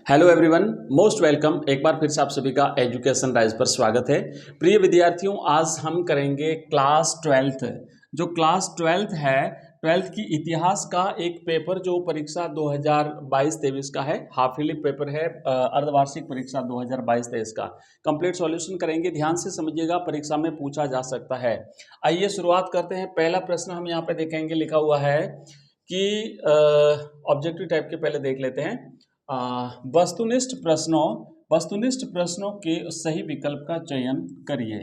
Hello everyone, most welcome. एक बार फिर से आप सभी का एजुकेशन राइज पर स्वागत है। प्रिय विद्यार्थियों, आज हम करेंगे क्लास ट्वेल्थ। जो क्लास ट्वेल्थ है, ट्वेल्थ की इतिहास का एक पेपर जो परीक्षा 2022-23 का है, हाफ ईयरली पेपर है, अर्धवार्षिक परीक्षा 2022-23 का कंप्लीट सॉल्यूशन करेंगे। ध्यान से समझिएगा, परीक्षा में पूछा जा सकता है। आइए शुरुआत करते हैं। पहला प्रश्न हम यहाँ पे देखेंगे, लिखा हुआ है कि ऑब्जेक्टिव टाइप के पहले देख लेते हैं। वस्तुनिष्ठ प्रश्नों के सही विकल्प का चयन करिए।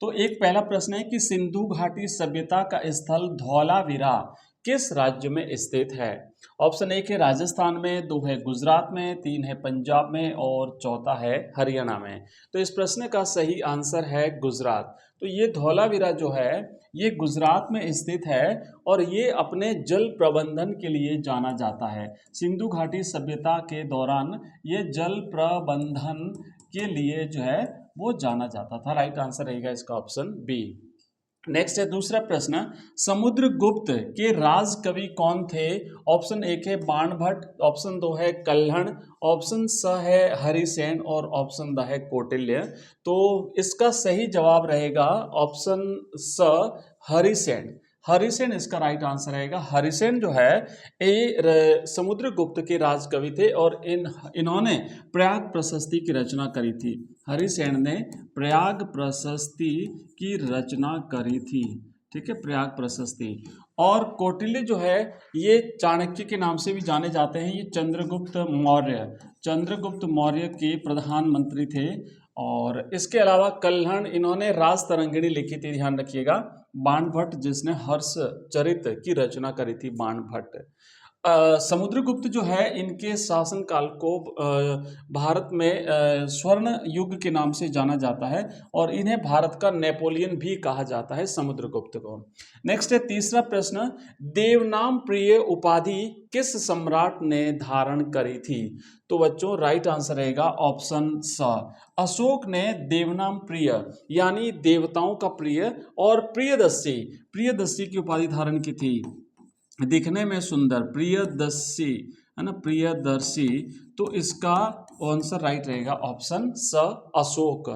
तो एक पहला प्रश्न है कि सिंधु घाटी सभ्यता का स्थल धौलावीरा किस राज्य में स्थित है। ऑप्शन एक है राजस्थान में, दो है गुजरात में, तीन है पंजाब में और चौथा है हरियाणा में। तो इस प्रश्न का सही आंसर है गुजरात। तो ये धौलावीरा जो है ये गुजरात में स्थित है और ये अपने जल प्रबंधन के लिए जाना जाता है। सिंधु घाटी सभ्यता के दौरान ये जल प्रबंधन के लिए जो है वो जाना जाता था। राइट आंसर रहेगा इसका ऑप्शन बी। नेक्स्ट है दूसरा प्रश्न, समुद्रगुप्त के राज कवि कौन थे। ऑप्शन एक है बाणभट्ट, ऑप्शन दो है कल्हण, ऑप्शन स है हरिसेन और ऑप्शन द है कौटिल्य। तो इसका सही जवाब रहेगा ऑप्शन स हरिसेन। हरिसेन इसका राइट आंसर रहेगा। हरिसेन जो है ये समुद्रगुप्त के राज कवि थे और इन्होंने प्रयाग प्रशस्ति की रचना करी थी। हरिसेन ने प्रयाग प्रशस्ति की रचना करी थी। ठीक है, प्रयाग प्रशस्ति। और कौटिल्य जो है ये चाणक्य के नाम से भी जाने जाते हैं। ये चंद्रगुप्त मौर्य के प्रधानमंत्री थे। और इसके अलावा कल्हण, इन्होंने राज तरंगिणी लिखी थी, ध्यान रखिएगा। बाणभट्ट जिसने हर्ष चरित की रचना करी थी, बाणभट्ट। समुद्रगुप्त जो है इनके शासनकाल को भारत में स्वर्ण युग के नाम से जाना जाता है और इन्हें भारत का नेपोलियन भी कहा जाता है, समुद्रगुप्त को। नेक्स्ट है तीसरा प्रश्न, देवनाम प्रिय उपाधि किस सम्राट ने धारण करी थी। तो बच्चों राइट आंसर रहेगा ऑप्शन स, अशोक ने देवनाम प्रिय यानी देवताओं का प्रिय और प्रियदर्शी की उपाधि धारण की थी। दिखने में सुंदर, प्रियदर्शी है ना, प्रियदर्शी। तो इसका आंसर राइट रहेगा ऑप्शन स, अशोक।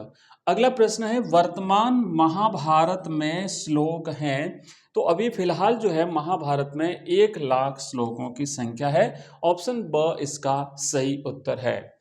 अगला प्रश्न है, वर्तमान महाभारत में श्लोक हैं। तो अभी फिलहाल जो है महाभारत में 1,00,000 श्लोकों की संख्या है। ऑप्शन ब इसका सही उत्तर है।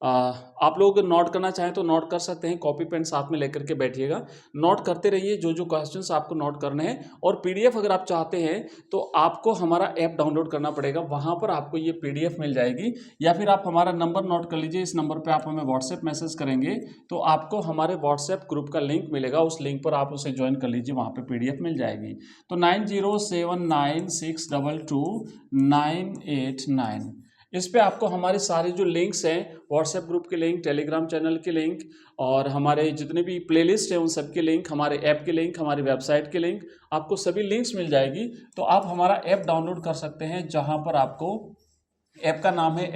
आप लोग नोट करना चाहें तो नोट कर सकते हैं, कॉपी पेन साथ में लेकर के बैठिएगा, नोट करते रहिए जो जो क्वेश्चंस आपको नोट करने हैं। और पीडीएफ अगर आप चाहते हैं तो आपको हमारा ऐप डाउनलोड करना पड़ेगा, वहां पर आपको ये पीडीएफ मिल जाएगी। या फिर आप हमारा नंबर नोट कर लीजिए, इस नंबर पर आप हमें व्हाट्सएप मैसेज करेंगे तो आपको हमारे व्हाट्सएप ग्रुप का लिंक मिलेगा, उस लिंक पर आप उसे ज्वाइन कर लीजिए, वहां पर पीडीएफ मिल जाएगी। तो 9079622989 इस पे आपको हमारे सारे जो लिंक्स हैं, व्हाट्सएप ग्रुप के लिंक, टेलीग्राम चैनल के लिंक और हमारे जितने भी प्लेलिस्ट हैं उन सब के लिंक, हमारे ऐप के लिंक, हमारी वेबसाइट के लिंक, आपको सभी लिंक्स मिल जाएगी। तो आप हमारा ऐप डाउनलोड कर सकते हैं, जहां पर आपको ऐप का नाम है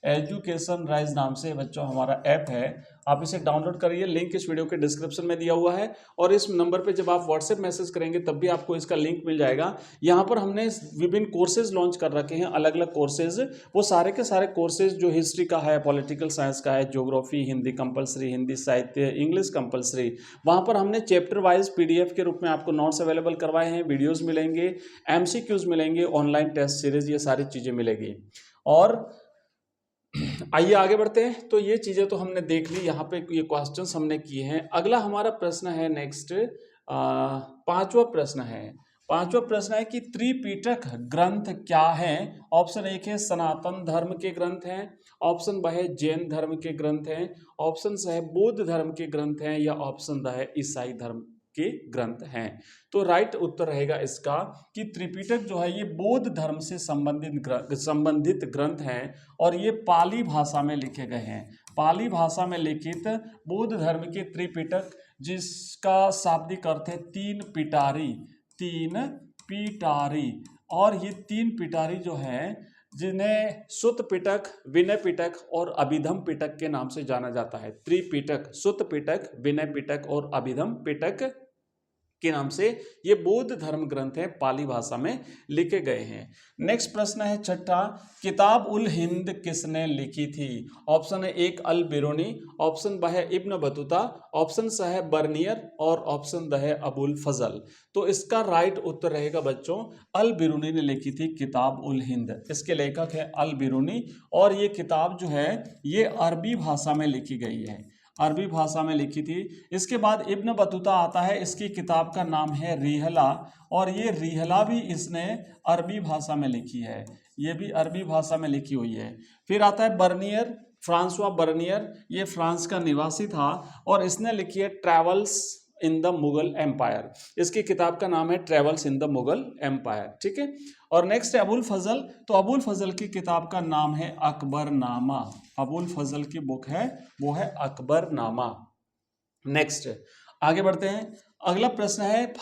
एजुकेशन राइज नाम से बच्चों हमारा ऐप है। आप इसे डाउनलोड करिए, लिंक इस वीडियो के डिस्क्रिप्शन में दिया हुआ है। और इस नंबर पे जब आप व्हाट्सएप मैसेज करेंगे तब भी आपको इसका लिंक मिल जाएगा। यहाँ पर हमने विभिन्न कोर्सेज लॉन्च कर रखे हैं, अलग अलग कोर्सेज। वो सारे के सारे कोर्सेज जो हिस्ट्री का है, पॉलिटिकल साइंस का है, ज्योग्राफी, हिंदी कंपलसरी, हिंदी साहित्य, इंग्लिश कंपलसरी, वहाँ पर हमने चैप्टर वाइज पीडीएफ के रूप में आपको नोट्स अवेलेबल करवाए हैं, वीडियोज़ मिलेंगे, एमसीक्यूज मिलेंगे, ऑनलाइन टेस्ट सीरीज, ये सारी चीज़ें मिलेगी। और आइए आगे बढ़ते हैं। तो ये चीजें तो हमने देख ली, यहाँ पे ये क्वेश्चंस हमने किए हैं। अगला हमारा प्रश्न है नेक्स्ट, पांचवा प्रश्न है कि त्रिपिटक ग्रंथ क्या है। ऑप्शन एक है सनातन धर्म के ग्रंथ हैं, ऑप्शन ब है जैन धर्म के ग्रंथ हैं, ऑप्शन स है बौद्ध धर्म के ग्रंथ हैं, या ऑप्शन द है ईसाई धर्म के ग्रंथ हैं। तो राइट उत्तर रहेगा इसका कि त्रिपिटक जो है ये बौद्ध धर्म से संबंधित ग्रंथ हैं और ये पाली भाषा में लिखे गए हैं। पाली भाषा में लिखित बौद्ध धर्म के त्रिपिटक, जिसका शाब्दिक अर्थ है तीन पिटारी। और ये तीन पिटारी जो है जिन्हें सुत पिटक, विनय पिटक और अभिधम पिटक के नाम से जाना जाता है। त्रिपिटक, सुत पिटक, विनय पिटक और अभिधम पिटक के नाम से ये बौद्ध धर्म ग्रंथ है, पाली भाषा में लिखे गए हैं। नेक्स्ट प्रश्न है छठा, किताब उल हिंद किसने लिखी थी? ऑप्शन है एक अल बिरूनी, ऑप्शन ब है इब्न बतूता, ऑप्शन स है बर्नियर और ऑप्शन द है अबुल फजल। तो इसका राइट उत्तर रहेगा बच्चों अल बिरूनी ने लिखी थी किताब उल हिंद। इसके लेखक है अल बिरूनी और ये किताब जो है ये अरबी भाषा में लिखी गई है, अरबी भाषा में लिखी थी। इसके बाद इब्न बतूता आता है, इसकी किताब का नाम है रिहला और ये रिहला भी इसने अरबी भाषा में लिखी है, ये भी अरबी भाषा में लिखी हुई है। फिर आता है बर्नियर, फ्रांसवा बर्नियर, ये फ्रांस का निवासी था और इसने लिखी है travels in the Mughal empire. इसकी किताब का नाम है travels in the Mughal empire, ठीक है। और नेक्स्ट है अबुल फजल, तो अबुल फजल की किताब का नाम है अकबरनामा। अबुल फजल की बुक है वो है अकबरनामा। नेक्स्ट आगे बढ़ते हैं, अगला प्रश्न है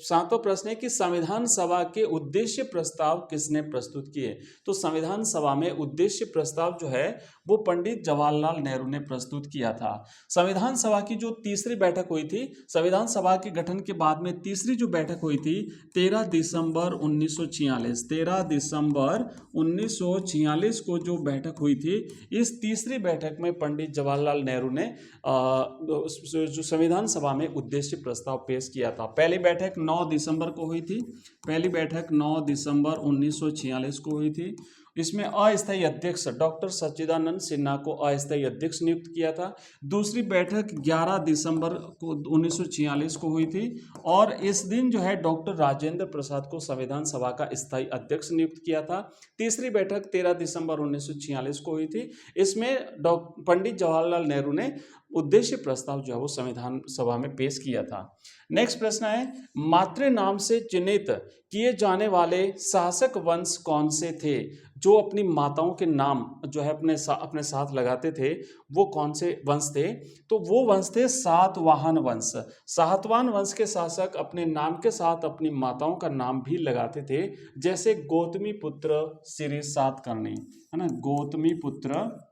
सातवां प्रश्न है कि संविधान सभा के उद्देश्य प्रस्ताव किसने प्रस्तुत किए? तो संविधान सभा में उद्देश्य प्रस्ताव जो है वो पंडित जवाहरलाल नेहरू ने प्रस्तुत किया था। संविधान सभा की जो तीसरी बैठक हुई थी, संविधान सभा के गठन के बाद में तीसरी जो बैठक हुई थी 13 दिसंबर 1946, 13 दिसंबर 1946 को जो बैठक हुई थी, इस तीसरी बैठक में पंडित जवाहरलाल नेहरू ने जो संविधान सभा में उद्देश्य प्रस्ताव पेश किया था। पहली बैठक 9 दिसंबर को हुई थी, पहली बैठक 9 दिसंबर 1946 को हुई थी। इसमें अस्थायी अध्यक्ष डॉक्टर सच्चिदानंद सिन्हा को अस्थायी अध्यक्ष नियुक्त किया था। दूसरी बैठक 11 दिसंबर को 1946 को हुई थी और इस दिन जो है डॉक्टर राजेंद्र प्रसाद को संविधान सभा का स्थायी अध्यक्ष नियुक्त किया था। तीसरी बैठक 13 दिसंबर 1946 को हुई थी। इसमें पंडित जवाहरलाल नेहरू ने उद्देश्य प्रस्ताव जो है वो संविधान सभा में पेश किया था। नेक्स्ट प्रश्न है, मातृ नाम से चिन्हित किए जाने वाले शासक वंश कौन से थे? जो अपनी माताओं के नाम जो है अपने साथ लगाते थे वो कौन से वंश थे? तो वो वंश थे सातवाहन वंश। सातवाहन वंश के शासक अपने नाम के साथ अपनी माताओं का नाम भी लगाते थे, जैसे गौतमी पुत्र श्री सातकर्णी, है ना, गौतमी पुत्र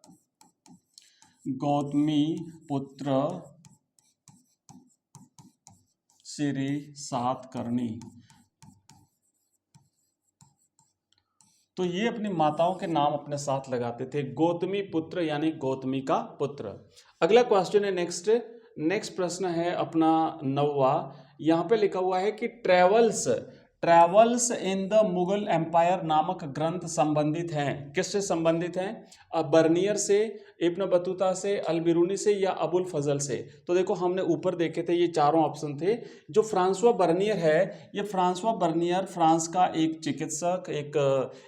श्री सातकर्णी। तो ये अपनी माताओं के नाम अपने साथ लगाते थे, गौतमी पुत्र यानी गौतमी का पुत्र। अगला क्वेश्चन है नेक्स्ट प्रश्न है अपना 9वां। यहाँ पे लिखा हुआ है कि travels in the Mughal empire नामक ग्रंथ संबंधित हैं, किससे संबंधित हैं? बर्नियर से, इब्न बतूता से, अल बिरूनी से या अबुल फजल से? तो देखो हमने ऊपर देखे थे ये चारों ऑप्शन थे। जो फ्रांसवा बर्नियर है, ये फ्रांसवा बर्नियर फ्रांस का एक चिकित्सक, एक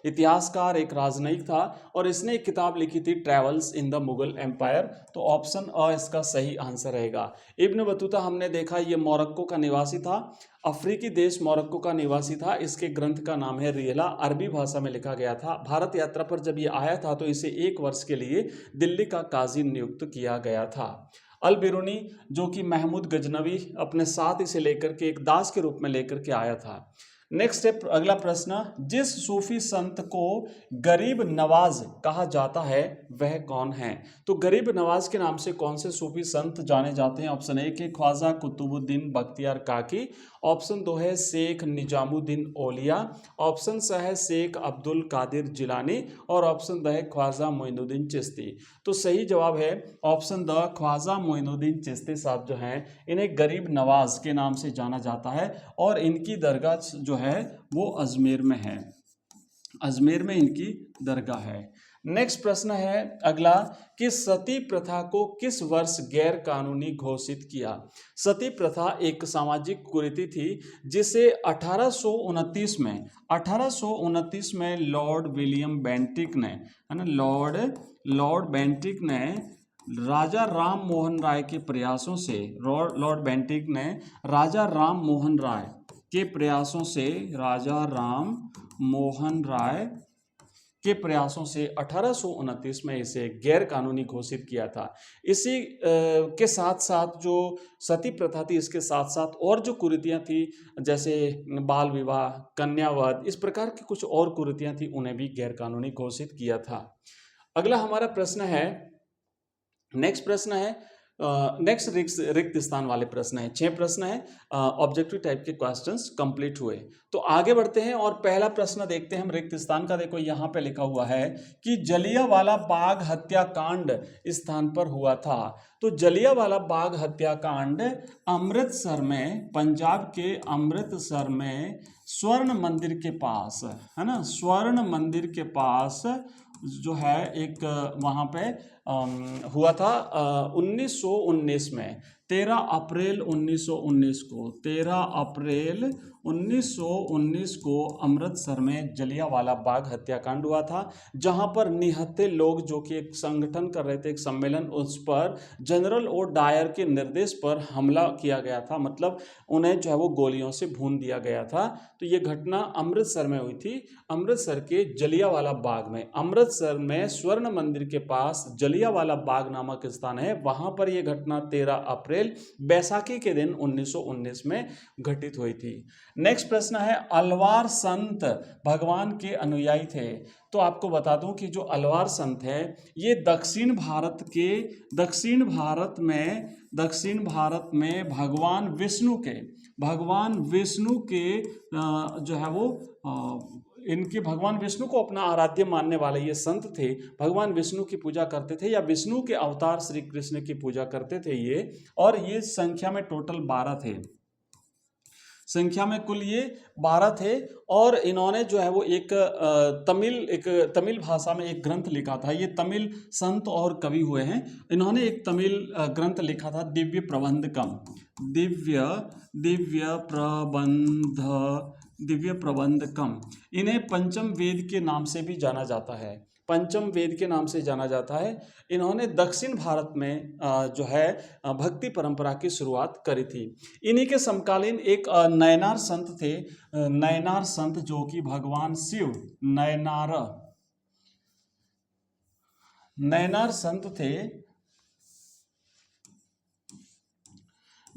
इतिहासकार, एक राजनयिक था और इसने एक किताब लिखी थी travels in the Mughal empire. तो ऑप्शन अ इसका सही आंसर रहेगा। इब्न बतूता हमने देखा ये मोरक्को का निवासी था, अफ्रीकी देश मोरक्को का निवासी था। इसके ग्रंथ का नाम है रिहला, अरबी भाषा में लिखा गया था। भारत यात्रा पर जब ये आया था तो इसे 1 वर्ष के लिए दिल्ली का काजी नियुक्त किया गया था। अल बिरूनी जो कि महमूद गजनवी अपने साथ इसे लेकर के एक दास के रूप में लेकर के आया था। नेक्स्ट है अगला प्रश्न, जिस सूफी संत को गरीब नवाज कहा जाता है वह कौन है? तो गरीब नवाज के नाम से कौन से सूफी संत जाने जाते हैं? ऑप्शन ए के ख्वाजा कुतुबुद्दीन बख्तियार काकी, ऑप्शन 2 है शेख निजामुद्दीन औलिया, ऑप्शन स है शेख अब्दुल कादिर जिलानी और ऑप्शन द है ख्वाजा मोइनुद्दीन चिश्ती। तो सही जवाब है ऑप्शन द, ख्वाजा मोइनुद्दीन चिश्ती साहब जो हैं इन्हें गरीब नवाज के नाम से जाना जाता है और इनकी दरगाह जो है वो अजमेर में है, अजमेर में इनकी दरगाह है। नेक्स्ट प्रश्न है अगला कि सती प्रथा को किस वर्ष गैर कानूनी घोषित किया? सती प्रथा एक सामाजिक कुरीति थी जिसे 1829 में लॉर्ड विलियम बेंटिक ने, है ना, लॉर्ड बेंटिक ने राजा राम मोहन राय के प्रयासों से, लॉर्ड बेंटिक ने राजा राम मोहन राय के प्रयासों से, राजा राम मोहन राय के प्रयासों से 1829 में इसे गैर कानूनी घोषित किया था। इसी के साथ साथ जो सती प्रथा थी, इसके साथ साथ और जो कुरीतियां थी जैसे बाल विवाह, कन्यावध, इस प्रकार की कुछ और कुरीतियां थी, उन्हें भी गैर कानूनी घोषित किया था। अगला हमारा प्रश्न है, नेक्स्ट प्रश्न है नेक्स्ट रिक्त स्थान वाले प्रश्न है, 6 प्रश्न है, ऑब्जेक्टिव टाइप के क्वेश्चंस कंप्लीट हुए। तो आगे बढ़ते हैं और पहला प्रश्न देखते हैं हम रिक्त स्थान का। देखो यहाँ पे लिखा हुआ है कि जलियांवाला बाग हत्याकांड स्थान पर हुआ था। तो जलियांवाला बाग हत्याकांड अमृतसर में, पंजाब के अमृतसर में स्वर्ण मंदिर के पास, है ना, स्वर्ण मंदिर के पास जो है एक वहाँ पे हुआ था 1919 में, 13 अप्रैल 1919 को, 13 अप्रैल 1919 को अमृतसर में जलियांवाला बाग हत्याकांड हुआ था, जहां पर निहत्थे लोग जो कि एक संगठन कर रहे थे, एक सम्मेलन, उस पर जनरल ओ डायर के निर्देश पर हमला किया गया था, मतलब उन्हें जो है वो गोलियों से भून दिया गया था। तो ये घटना अमृतसर में हुई थी, अमृतसर के जलियांवाला बाग में। अमृतसर में स्वर्ण मंदिर के पास जलियांवाला बाग नामक स्थान है, वहां पर यह घटना 13 अप्रैल बैसाखी के दिन 1919 में घटित हुई थी। नेक्स्ट प्रश्न है, अलवार संत भगवान के अनुयायी थे। तो आपको बता दूं कि जो अलवार संत है ये दक्षिण भारत में भगवान विष्णु के जो है वो इनके भगवान विष्णु को अपना आराध्य मानने वाले ये संत थे। भगवान विष्णु की पूजा करते थे, या विष्णु के अवतार श्री कृष्ण की पूजा करते थे ये, और ये संख्या में टोटल 12 थे, संख्या में कुल ये 12 थे। और इन्होंने जो है वो एक तमिल भाषा में एक ग्रंथ लिखा था। ये तमिल संत और कवि हुए हैं। इन्होंने एक तमिल ग्रंथ लिखा था, दिव्य प्रबंधकम। इन्हें पंचम वेद के नाम से भी जाना जाता है, पंचम वेद के नाम से जाना जाता है। इन्होंने दक्षिण भारत में जो है भक्ति परंपरा की शुरुआत करी थी। इन्हीं के समकालीन एक नयनार संत थे, नयनार संत जो कि भगवान शिव, नयनार संत थे,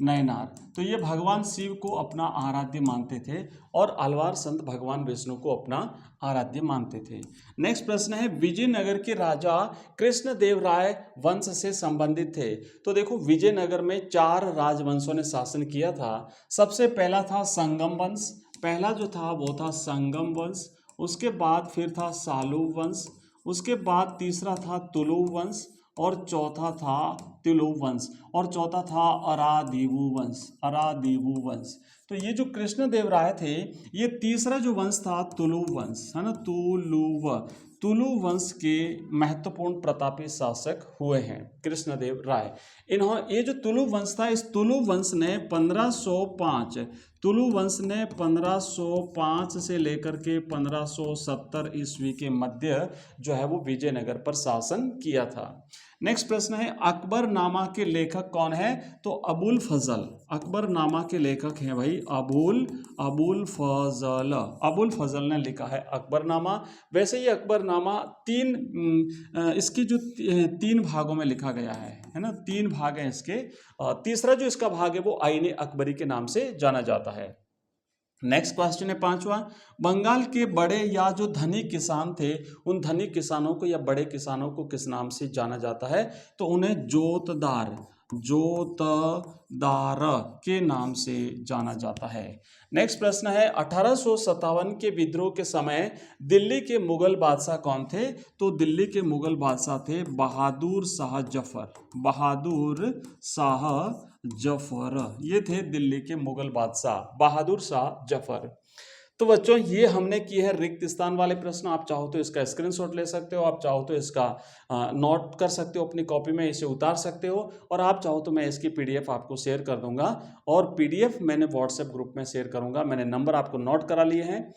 नयनार। तो ये भगवान शिव को अपना आराध्य मानते थे, और अलवार संत भगवान विष्णु को अपना आराध्य मानते थे। नेक्स्ट प्रश्न है, विजयनगर के राजा कृष्णदेव राय वंश से संबंधित थे। तो देखो, विजयनगर में 4 राजवंशों ने शासन किया था। सबसे पहला था संगम वंश, पहला जो था वो था संगम वंश, उसके बाद फिर था सालू वंश, उसके बाद तीसरा था तुलु वंश, और चौथा था तिलु वंश, और चौथा था अरादीवु वंश। तो ये जो कृष्णदेव राय थे, ये तीसरा जो वंश था तुलु वंश, है ना, तुलु वंश के महत्वपूर्ण प्रतापी शासक हुए हैं कृष्णदेव राय। ये जो तुलु वंश था, इस तुलु वंश ने 1505 से लेकर के 1570 ईस्वी के मध्य जो है वो विजयनगर पर शासन किया था। नेक्स्ट प्रश्न है, अकबरनामा के लेखक कौन है? तो अबुल फजल, अकबरनामा के लेखक हैं भाई अबुल फजल ने लिखा है अकबरनामा। वैसे ये अकबरनामा इसकी जो 3 भागों में लिखा गया है ना, 3 भाग हैं इसके। तीसरा जो इसका भाग है वो आईने अकबरी के नाम से जाना जाता है। नेक्स्ट क्वेश्चन है 5वां, बंगाल के बड़े या जो धनी किसान थे, उन धनी किसानों को या बड़े किसानों को किस नाम से जाना जाता है? तो उन्हें जोतदार के नाम से जाना जाता है। नेक्स्ट प्रश्न है, 1857 के विद्रोह के समय दिल्ली के मुगल बादशाह कौन थे? तो दिल्ली के मुगल बादशाह थे बहादुर शाह जफर। ये थे दिल्ली के मुगल बादशाह बहादुर शाह जफर। तो बच्चों, ये हमने की है रिक्त स्थान वाले प्रश्न। आप चाहो तो इसका स्क्रीनशॉट ले सकते हो, आप चाहो तो इसका नोट कर सकते हो अपनी कॉपी में, इसे उतार सकते हो, और आप चाहो तो मैं इसकी पीडीएफ आपको शेयर कर दूंगा, और पीडीएफ मैंने व्हाट्सएप ग्रुप में शेयर करूंगा। मैंने नंबर आपको नोट करा लिए हैं।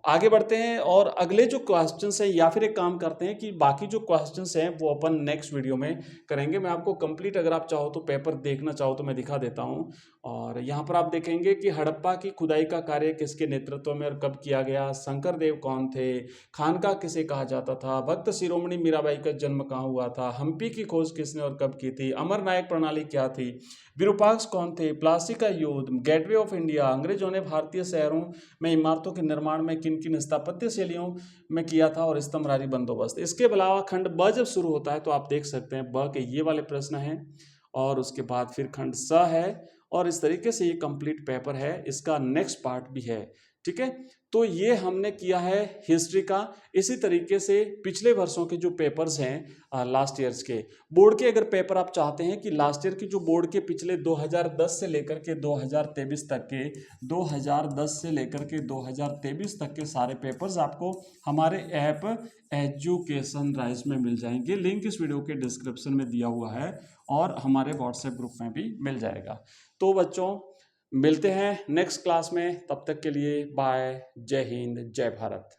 आगे बढ़ते हैं और अगले जो क्वेश्चंस हैं, या फिर एक काम करते हैं कि बाकी जो क्वेश्चंस हैं वो अपन नेक्स्ट वीडियो में करेंगे। मैं आपको कंप्लीट, अगर आप चाहो तो पेपर देखना चाहो तो मैं दिखा देता हूं। और यहाँ पर आप देखेंगे कि हड़प्पा की खुदाई का कार्य किसके नेतृत्व में और कब किया गया, शंकर देव कौन थे, खानका किसे कहा जाता था, भक्त शिरोमणि मीराबाई का जन्म कहाँ हुआ था, हम्पी की खोज किसने और कब की थी, अमर नायक प्रणाली क्या थी, विरूपाक्ष कौन थे, प्लासी का युद्ध, गेटवे ऑफ इंडिया, अंग्रेजों ने भारतीय शहरों में इमारतों के निर्माण में किन किन स्थापत्य शैलियों में किया था, और स्तंभरारी बंदोबस्त। इसके अलावा खंड ब जब शुरू होता है तो आप देख सकते हैं ब के ये वाले प्रश्न हैं, और उसके बाद फिर खंड स है, और इस तरीके से ये कंप्लीट पेपर है, इसका नेक्स्ट पार्ट भी है। ठीक है, तो ये हमने किया है हिस्ट्री का। इसी तरीके से पिछले वर्षों के जो पेपर्स हैं लास्ट ईयर्स के बोर्ड के, अगर पेपर आप चाहते हैं कि लास्ट ईयर की जो बोर्ड के पिछले 2010 से लेकर के 2023 तक के 2010 से लेकर के 2023 तक के सारे पेपर्स आपको हमारे ऐप एजुकेशन राइज में मिल जाएंगे। लिंक इस वीडियो के डिस्क्रिप्शन में दिया हुआ है और हमारे व्हाट्सएप ग्रुप में भी मिल जाएगा। तो बच्चों मिलते हैं नेक्स्ट क्लास में, तब तक के लिए बाय, जय हिंद, जय भारत।